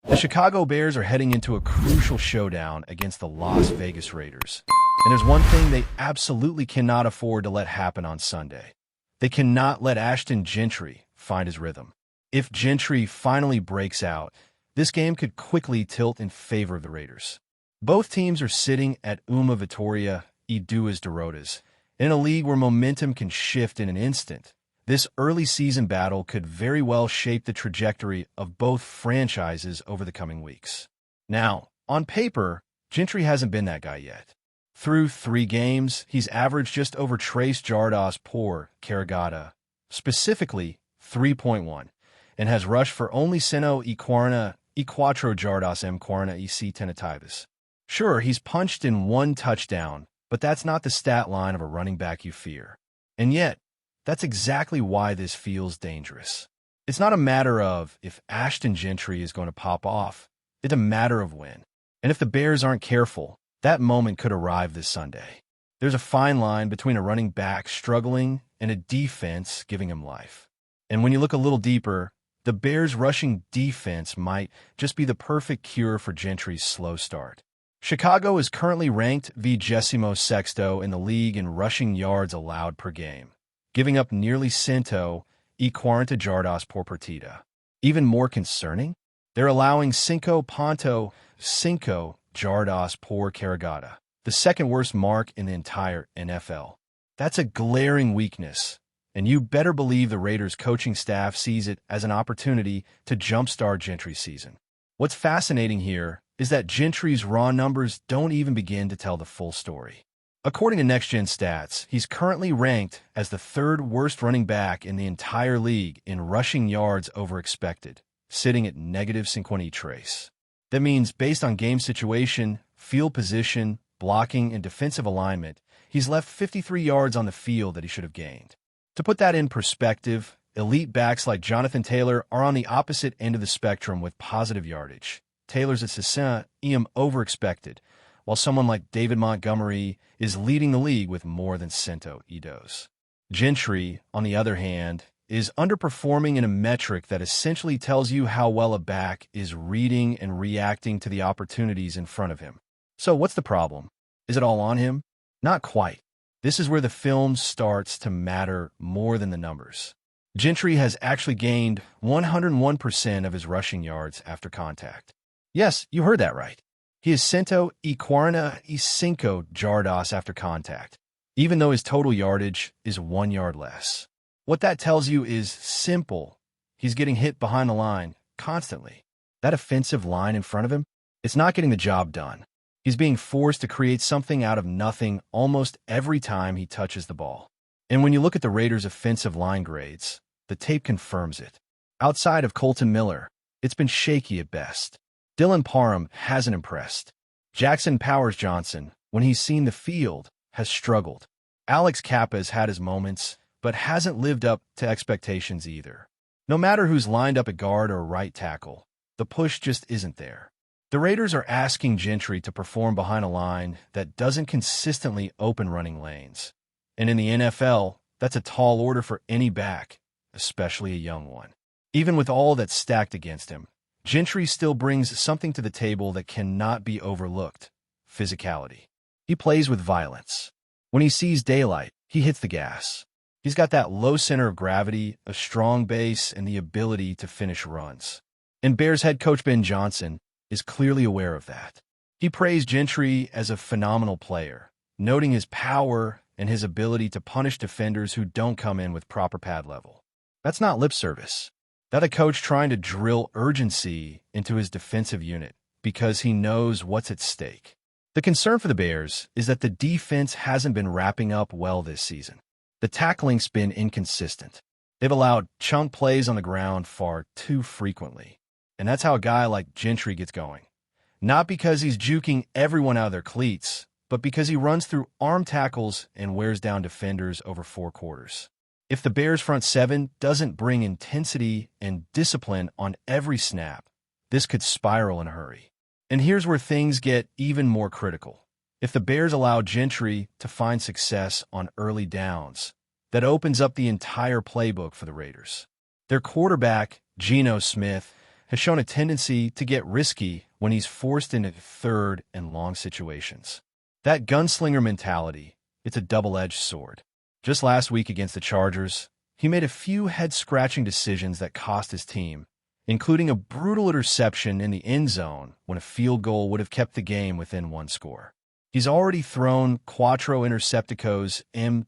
The Chicago Bears are heading into a crucial showdown against the Las Vegas Raiders. And there's one thing they absolutely cannot afford to let happen on Sunday. They cannot let Gentry find his rhythm. If Gentry finally breaks out, this game could quickly tilt in favor of the Raiders. Both teams are sitting at Uma Vittoria y Duas Derrotas. In a league where momentum can shift in an instant, this early season battle could very well shape the trajectory of both franchises over the coming weeks. Now, on paper, Gentry hasn't been that guy yet. Through 3 games, he's averaged just over Tres Yardas por carregada, specifically 3.1, and has rushed for only 144 yardas en 46 tentativas. Sure, he's punched in 1 touchdown, but that's not the stat line of a running back you fear. And yet, that's exactly why this feels dangerous. It's not a matter of if Gentry is going to pop off. It's a matter of when. And if the Bears aren't careful, that moment could arrive this Sunday. There's a fine line between a running back struggling and a defense giving him life. And when you look a little deeper, the Bears' rushing defense might just be the perfect cure for Gentry's slow start. Chicago is currently ranked 26th in the league in rushing yards allowed per game, giving up nearly 140 yardas por partida. Even more concerning, they're allowing 5.5 yardas por carregada, the second worst mark in the entire NFL. That's a glaring weakness, and you better believe the Raiders' coaching staff sees it as an opportunity to jumpstart Gentry's season. What's fascinating here is that Gentry's raw numbers don't even begin to tell the full story. According to Next Gen Stats, he's currently ranked as the 3rd worst running back in the entire league in rushing yards over expected, sitting at -53. That means based on game situation, field position, blocking, and defensive alignment, he's left 53 yards on the field that he should have gained. To put that in perspective, elite backs like Jonathan Taylor are on the opposite end of the spectrum with positive yardage. Taylor's at 60 over expected, while someone like David Montgomery is leading the league with more than 100. Gentry, on the other hand, is underperforming in a metric that essentially tells you how well a back is reading and reacting to the opportunities in front of him. So what's the problem? Is it all on him? Not quite. This is where the film starts to matter more than the numbers. Gentry has actually gained 101% of his rushing yards after contact. Yes, you heard that right. He is 145 yardas after contact, even though his total yardage is 1 yard less. What that tells you is simple. He's getting hit behind the line constantly. That offensive line in front of him, it's not getting the job done. He's being forced to create something out of nothing almost every time he touches the ball. And when you look at the Raiders' offensive line grades, the tape confirms it. Outside of Colton Miller, it's been shaky at best. Dylan Parham hasn't impressed. Jackson Powers-Johnson, when he's seen the field, has struggled. Alex Kappa has had his moments, but hasn't lived up to expectations either. No matter who's lined up at guard or right tackle, the push just isn't there. The Raiders are asking Gentry to perform behind a line that doesn't consistently open running lanes. And in the NFL, that's a tall order for any back, especially a young one. Even with all that's stacked against him, Gentry still brings something to the table that cannot be overlooked: physicality. He plays with violence. When he sees daylight, he hits the gas. He's got that low center of gravity, a strong base, and the ability to finish runs. And Bears head coach Ben Johnson is clearly aware of that. He praised Gentry as a phenomenal player, noting his power and his ability to punish defenders who don't come in with proper pad level. That's not lip service. That's a coach trying to drill urgency into his defensive unit because he knows what's at stake. The concern for the Bears is that the defense hasn't been wrapping up well this season. The tackling's been inconsistent. They've allowed chunk plays on the ground far too frequently. And that's how a guy like Gentry gets going. Not because he's juking everyone out of their cleats, but because he runs through arm tackles and wears down defenders over 4 quarters. If the Bears' front 7 doesn't bring intensity and discipline on every snap, this could spiral in a hurry. And here's where things get even more critical. If the Bears allow Gentry to find success on early downs, that opens up the entire playbook for the Raiders. Their quarterback, Geno Smith, has shown a tendency to get risky when he's forced into third and long situations. That gunslinger mentality, it's a double-edged sword. Just last week against the Chargers, he made a few head-scratching decisions that cost his team, including a brutal interception in the end zone when a field goal would have kept the game within one score. He's already thrown cuatro intercepticos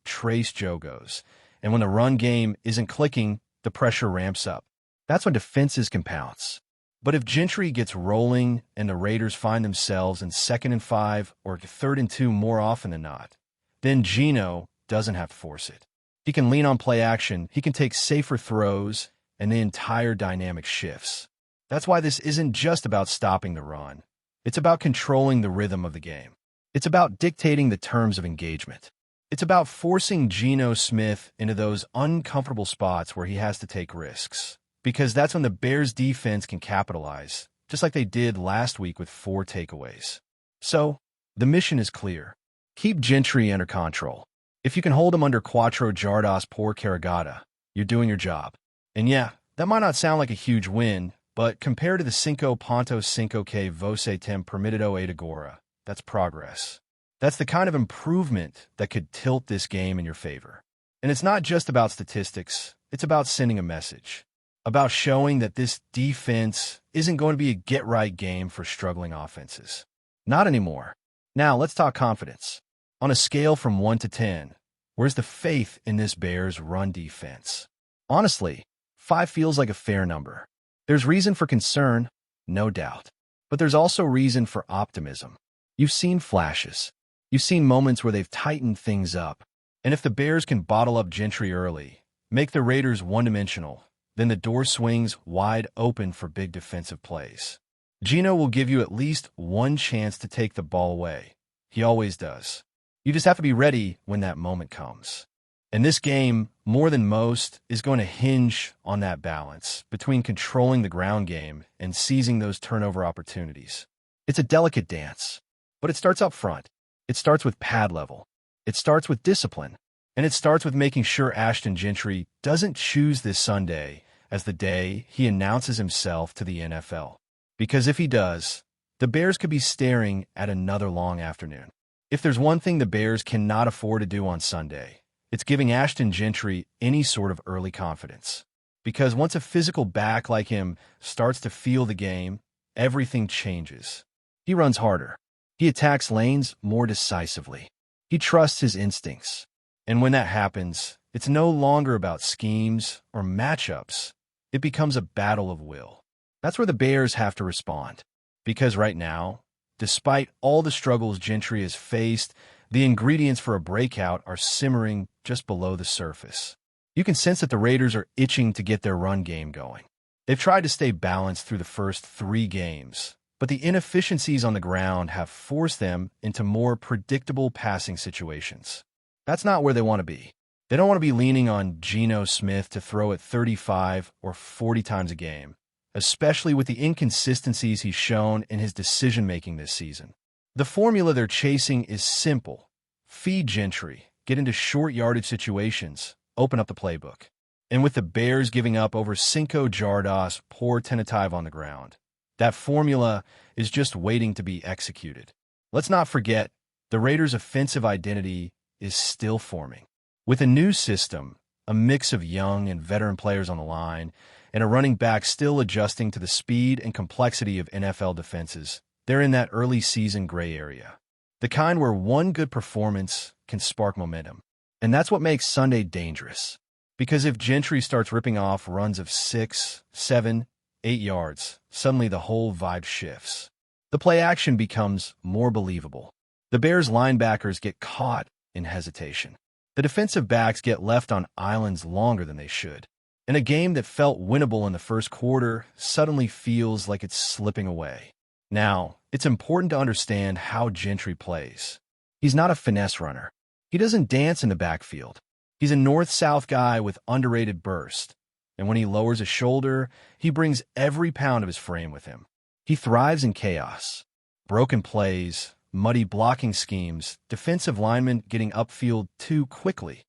tres jogos, and when the run game isn't clicking, the pressure ramps up. That's when defenses can pounce. But if Gentry gets rolling and the Raiders find themselves in 2nd and 5 or 3rd and 2 more often than not, then Geno doesn't have to force it. He can lean on play action, he can take safer throws, and the entire dynamic shifts. That's why this isn't just about stopping the run. It's about controlling the rhythm of the game. It's about dictating the terms of engagement. It's about forcing Geno Smith into those uncomfortable spots where he has to take risks. Because that's when the Bears' defense can capitalize, just like they did last week with 4 takeaways. So, the mission is clear. Keep Gentry under control. If you can hold him under cuatro yardas por carregada, you're doing your job. And yeah, that might not sound like a huge win, but compared to the 5.5 que você tem permitido agora, that's progress. That's the kind of improvement that could tilt this game in your favor. And it's not just about statistics, it's about sending a message. About showing that this defense isn't going to be a get-right game for struggling offenses. Not anymore. Now, let's talk confidence. On a scale from 1 to 10, where's the faith in this Bears run defense? Honestly, 5 feels like a fair number. There's reason for concern, no doubt. But there's also reason for optimism. You've seen flashes. You've seen moments where they've tightened things up. And if the Bears can bottle up Gentry early, make the Raiders one-dimensional, then the door swings wide open for big defensive plays. Geno will give you at least one chance to take the ball away. He always does. You just have to be ready when that moment comes. And this game, more than most, is going to hinge on that balance between controlling the ground game and seizing those turnover opportunities. It's a delicate dance, but it starts up front. It starts with pad level. It starts with discipline. And it starts with making sure Ashton Gentry doesn't choose this Sunday as the day he announces himself to the NFL. Because if he does, the Bears could be staring at another long afternoon. If there's one thing the Bears cannot afford to do on Sunday, it's giving Ashton Gentry any sort of early confidence. Because once a physical back like him starts to feel the game, everything changes. He runs harder. He attacks lanes more decisively. He trusts his instincts. And when that happens, it's no longer about schemes or matchups. It becomes a battle of will. That's where the Bears have to respond. Because right now, despite all the struggles Gentry has faced, the ingredients for a breakout are simmering just below the surface. You can sense that the Raiders are itching to get their run game going. They've tried to stay balanced through the first 3 games, but the inefficiencies on the ground have forced them into more predictable passing situations. That's not where they want to be. They don't want to be leaning on Geno Smith to throw it 35 or 40 times a game, especially with the inconsistencies he's shown in his decision-making this season. The formula they're chasing is simple. Feed Gentry, get into short yardage situations, open up the playbook. And with the Bears giving up over 5 yardas por tentative on the ground, that formula is just waiting to be executed. Let's not forget, the Raiders' offensive identity is still forming. With a new system, a mix of young and veteran players on the line, and a running back still adjusting to the speed and complexity of NFL defenses, they're in that early season gray area. The kind where one good performance can spark momentum. And that's what makes Sunday dangerous. Because if Gentry starts ripping off runs of 6, 7, 8 yards, suddenly the whole vibe shifts. The play action becomes more believable. The Bears linebackers get caught in hesitation. The defensive backs get left on islands longer than they should. And a game that felt winnable in the first quarter suddenly feels like it's slipping away. Now, it's important to understand how Gentry plays. He's not a finesse runner. He doesn't dance in the backfield. He's a north-south guy with underrated burst. And when he lowers a shoulder, he brings every pound of his frame with him. He thrives in chaos. Broken plays, muddy blocking schemes, defensive linemen getting upfield too quickly.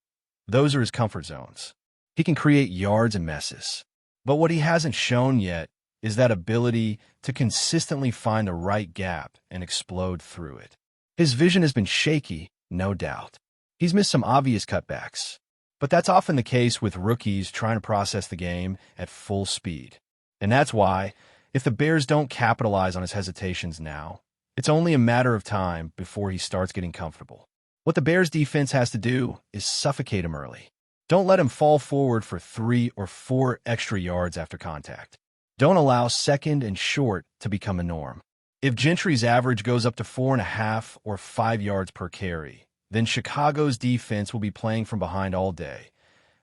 Those are his comfort zones. He can create yards and messes. But what he hasn't shown yet is that ability to consistently find the right gap and explode through it. His vision has been shaky, no doubt. He's missed some obvious cutbacks, but that's often the case with rookies trying to process the game at full speed. And that's why, if the Bears don't capitalize on his hesitations now, it's only a matter of time before he starts getting comfortable. What the Bears defense has to do is suffocate him early. Don't let him fall forward for 3 or 4 extra yards after contact. Don't allow second and short to become a norm. If Gentry's average goes up to 4.5 or 5 yards per carry, then Chicago's defense will be playing from behind all day,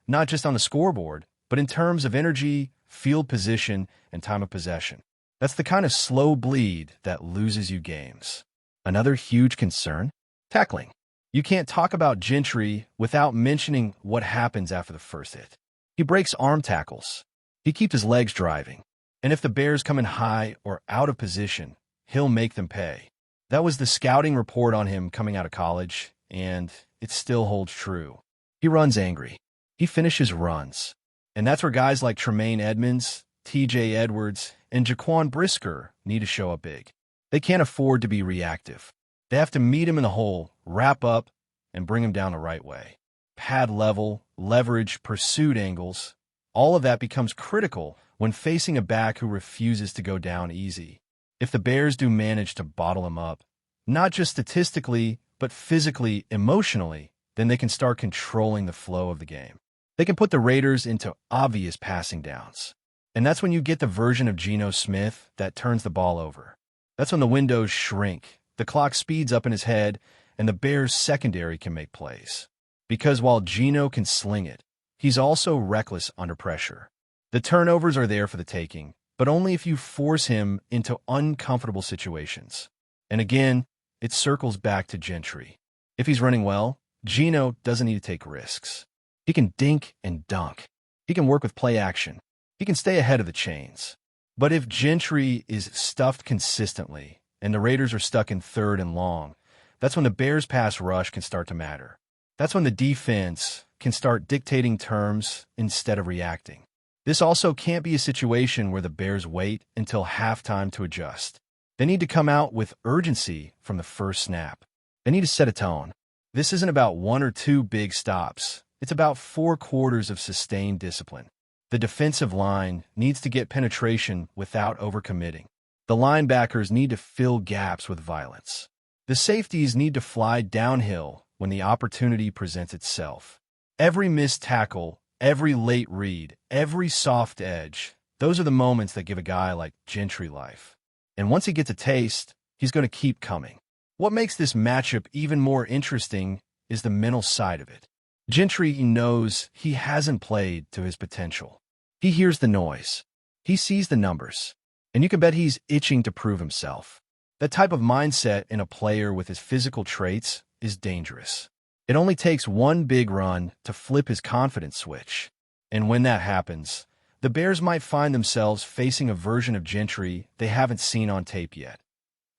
not just on the scoreboard, but in terms of energy, field position, and time of possession. That's the kind of slow bleed that loses you games. Another huge concern? Tackling. You can't talk about Gentry without mentioning what happens after the first hit. He breaks arm tackles. He keeps his legs driving. And if the Bears come in high or out of position, he'll make them pay. That was the scouting report on him coming out of college, and it still holds true. He runs angry. He finishes runs. And that's where guys like Tremaine Edmonds, TJ Edwards, and Jaquan Brisker need to show up big. They can't afford to be reactive. They have to meet him in the hole, wrap up, and bring him down the right way. Pad level, leverage, pursuit angles, all of that becomes critical when facing a back who refuses to go down easy. If the Bears do manage to bottle him up, not just statistically, but physically, emotionally, then they can start controlling the flow of the game. They can put the Raiders into obvious passing downs. And that's when you get the version of Geno Smith that turns the ball over. That's when the windows shrink, the clock speeds up in his head, and the Bears' secondary can make plays. Because while Geno can sling it, he's also reckless under pressure. The turnovers are there for the taking, but only if you force him into uncomfortable situations. And again, it circles back to Gentry. If he's running well, Geno doesn't need to take risks. He can dink and dunk. He can work with play action. He can stay ahead of the chains. But if Gentry is stuffed consistently and the Raiders are stuck in third and long, that's when the Bears' pass rush can start to matter. That's when the defense can start dictating terms instead of reacting. This also can't be a situation where the Bears wait until halftime to adjust. They need to come out with urgency from the first snap. They need to set a tone. This isn't about 1 or 2 big stops. It's about 4 quarters of sustained discipline. The defensive line needs to get penetration without overcommitting. The linebackers need to fill gaps with violence. The safeties need to fly downhill when the opportunity presents itself. Every missed tackle, every late read, every soft edge, those are the moments that give a guy like Gentry life. And once he gets a taste, he's going to keep coming. What makes this matchup even more interesting is the mental side of it. Gentry knows he hasn't played to his potential. He hears the noise. He sees the numbers. And you can bet he's itching to prove himself. That type of mindset in a player with his physical traits is dangerous. It only takes one big run to flip his confidence switch. And when that happens, the Bears might find themselves facing a version of Gentry they haven't seen on tape yet.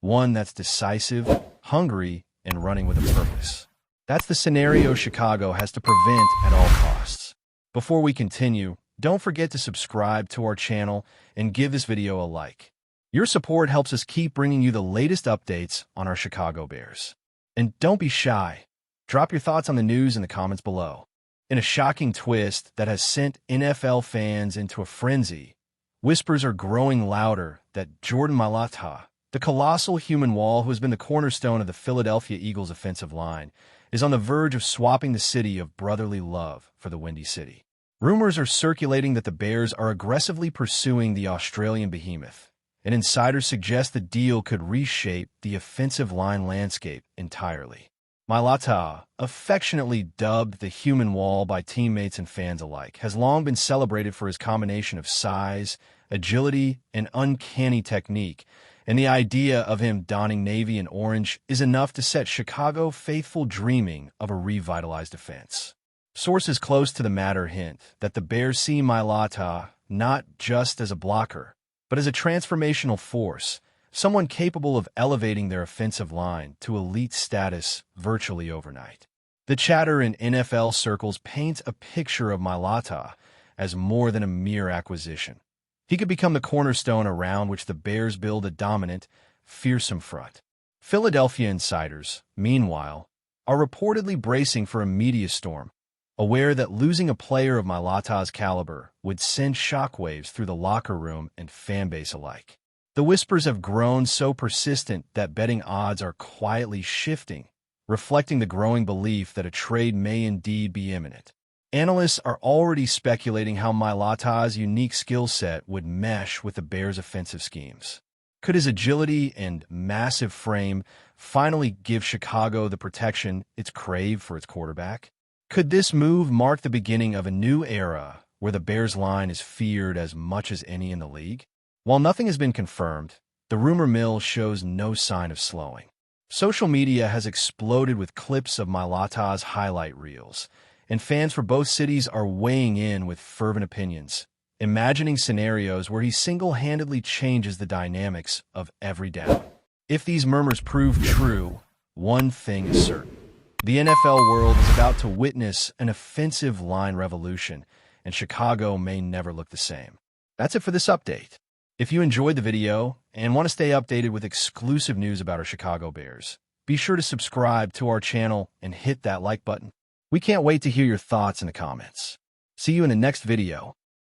One that's decisive, hungry, and running with a purpose. That's the scenario Chicago has to prevent at all costs. Before we continue, don't forget to subscribe to our channel and give this video a like. Your support helps us keep bringing you the latest updates on our Chicago Bears. And don't be shy. Drop your thoughts on the news in the comments below. In a shocking twist that has sent NFL fans into a frenzy, whispers are growing louder that Jordan Mailata, the colossal human wall who has been the cornerstone of the Philadelphia Eagles' offensive line, is on the verge of swapping the city of brotherly love for the Windy City. Rumors are circulating that the Bears are aggressively pursuing the Australian behemoth, and insiders suggest the deal could reshape the offensive line landscape entirely. Mailata, affectionately dubbed the human wall by teammates and fans alike, has long been celebrated for his combination of size, agility, and uncanny technique, and the idea of him donning navy and orange is enough to set Chicago faithful dreaming of a revitalized defense. Sources close to the matter hint that the Bears see Mailata not just as a blocker, but as a transformational force, someone capable of elevating their offensive line to elite status virtually overnight. The chatter in NFL circles paints a picture of Mailata as more than a mere acquisition. He could become the cornerstone around which the Bears build a dominant, fearsome front. Philadelphia insiders, meanwhile, are reportedly bracing for a media storm, aware that losing a player of Mailata's caliber would send shockwaves through the locker room and fanbase alike. The whispers have grown so persistent that betting odds are quietly shifting, reflecting the growing belief that a trade may indeed be imminent. Analysts are already speculating how Mailata's unique skill set would mesh with the Bears' offensive schemes. Could his agility and massive frame finally give Chicago the protection it's craved for its quarterback? Could this move mark the beginning of a new era where the Bears line is feared as much as any in the league? While nothing has been confirmed, the rumor mill shows no sign of slowing. Social media has exploded with clips of Mailata's highlight reels, and fans for both cities are weighing in with fervent opinions, imagining scenarios where he single-handedly changes the dynamics of every down. If these murmurs prove true, one thing is certain. The NFL world is about to witness an offensive line revolution, and Chicago may never look the same. That's it for this update. If you enjoyed the video and want to stay updated with exclusive news about our Chicago Bears, be sure to subscribe to our channel and hit that like button. We can't wait to hear your thoughts in the comments. See you in the next video.